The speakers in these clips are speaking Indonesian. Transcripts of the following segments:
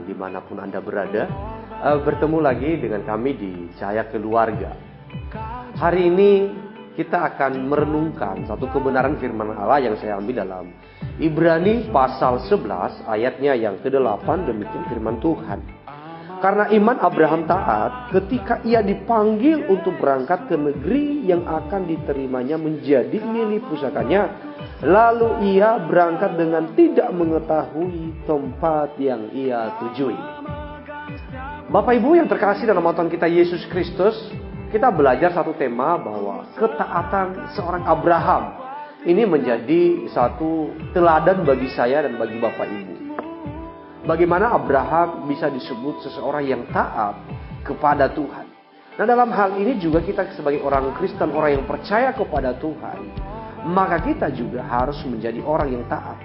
dimanapun Anda berada. Bertemu lagi dengan kami di Cahaya Keluarga. Hari ini kita akan merenungkan satu kebenaran firman Allah yang saya ambil dalam Ibrani pasal 11 ayatnya yang ke-8. Demikian firman Tuhan. Karena iman Abraham taat ketika ia dipanggil untuk berangkat ke negeri yang akan diterimanya menjadi milik pusakanya. Lalu ia berangkat dengan tidak mengetahui tempat yang ia tujui. Bapak Ibu yang terkasih dalam Tuhan kita Yesus Kristus, kita belajar satu tema bahwa ketaatan seorang Abraham ini menjadi satu teladan bagi saya dan bagi Bapak Ibu. Bagaimana Abraham bisa disebut seseorang yang taat kepada Tuhan. Nah, dalam hal ini juga kita sebagai orang Kristen, orang yang percaya kepada Tuhan, maka kita juga harus menjadi orang yang taat.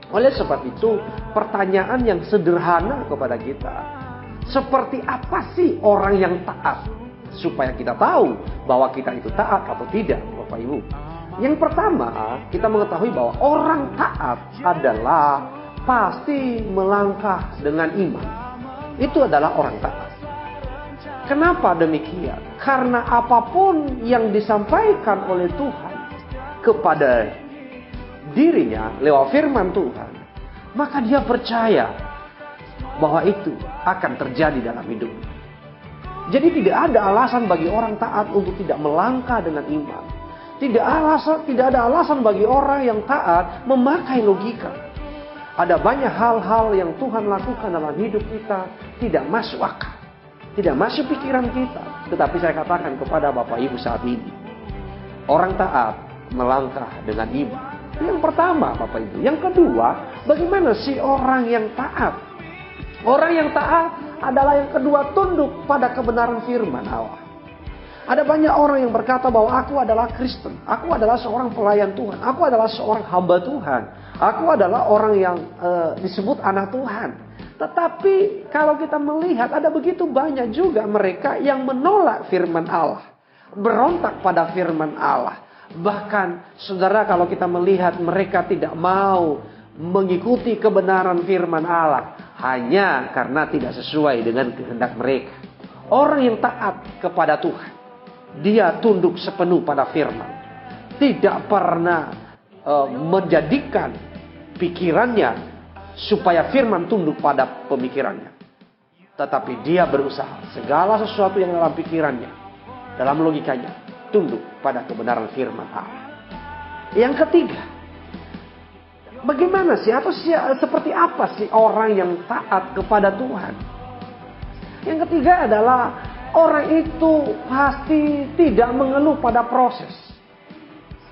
Oleh sebab itu, pertanyaan yang sederhana kepada kita, seperti apa sih orang yang taat? Supaya kita tahu bahwa kita itu taat atau tidak, Bapak Ibu. Yang pertama, kita mengetahui bahwa orang taat adalah pasti melangkah dengan iman. Itu adalah orang taat. Kenapa demikian? Karena apapun yang disampaikan oleh Tuhan kepada dirinya lewat firman Tuhan, maka dia percaya bahwa itu akan terjadi dalam hidupnya. Jadi tidak ada alasan bagi orang taat untuk tidak melangkah dengan iman. Tidak ada alasan bagi orang yang taat memakai logika. Ada banyak hal-hal yang Tuhan lakukan dalam hidup kita tidak masuk akal, tidak masuk pikiran kita. Tetapi saya katakan kepada Bapak Ibu saat ini, orang taat melangkah dengan iman. Yang pertama, Bapak Ibu. Yang kedua, bagaimana sih orang yang taat? Orang yang taat adalah yang kedua, tunduk pada kebenaran firman Allah. Ada banyak orang yang berkata bahwa aku adalah Kristen, aku adalah seorang pelayan Tuhan, aku adalah seorang hamba Tuhan, aku adalah orang yang disebut anak Tuhan. Tetapi kalau kita melihat ada begitu banyak juga mereka yang menolak firman Allah, berontak pada firman Allah. Bahkan saudara, kalau kita melihat mereka tidak mau mengikuti kebenaran firman Allah hanya karena tidak sesuai dengan kehendak mereka. Orang yang taat kepada Tuhan, dia tunduk sepenuh pada firman. Tidak pernah menjadikan pikirannya supaya firman tunduk pada pemikirannya. Tetapi dia berusaha segala sesuatu yang dalam pikirannya, dalam logikanya, tunduk pada kebenaran firman Allah. Yang ketiga, bagaimana sih? Seperti apa sih orang yang taat kepada Tuhan? Yang ketiga adalah orang itu pasti tidak mengeluh pada proses.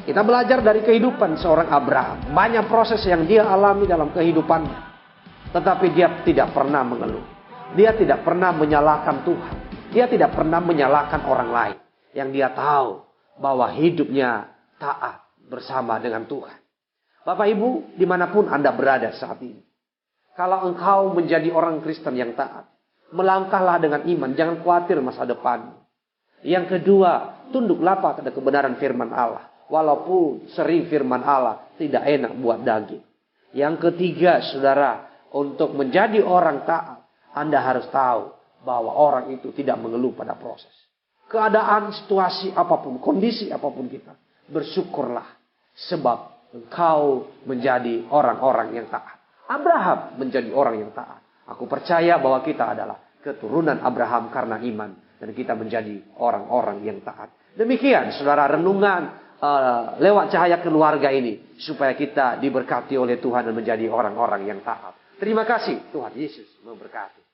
Kita belajar dari kehidupan seorang Abraham. Banyak proses yang dia alami dalam kehidupannya. Tetapi dia tidak pernah mengeluh. Dia tidak pernah menyalahkan Tuhan. Dia tidak pernah menyalahkan orang lain. Yang dia tahu bahwa hidupnya taat bersama dengan Tuhan. Bapak Ibu, dimanapun Anda berada saat ini, kalau engkau menjadi orang Kristen yang taat, melangkahlah dengan iman, jangan khawatir masa depan. Yang kedua, tunduklah pada kebenaran firman Allah, walaupun sering firman Allah tidak enak buat daging. Yang ketiga, saudara, untuk menjadi orang taat, Anda harus tahu bahwa orang itu tidak mengeluh pada proses. Keadaan, situasi apapun, kondisi apapun kita, bersyukurlah sebab engkau menjadi orang-orang yang taat. Abraham menjadi orang yang taat. Aku percaya bahwa kita adalah keturunan Abraham karena iman. Dan kita menjadi orang-orang yang taat. Demikian saudara renungan lewat Cahaya Keluarga ini. Supaya kita diberkati oleh Tuhan dan menjadi orang-orang yang taat. Terima kasih, Tuhan Yesus memberkati.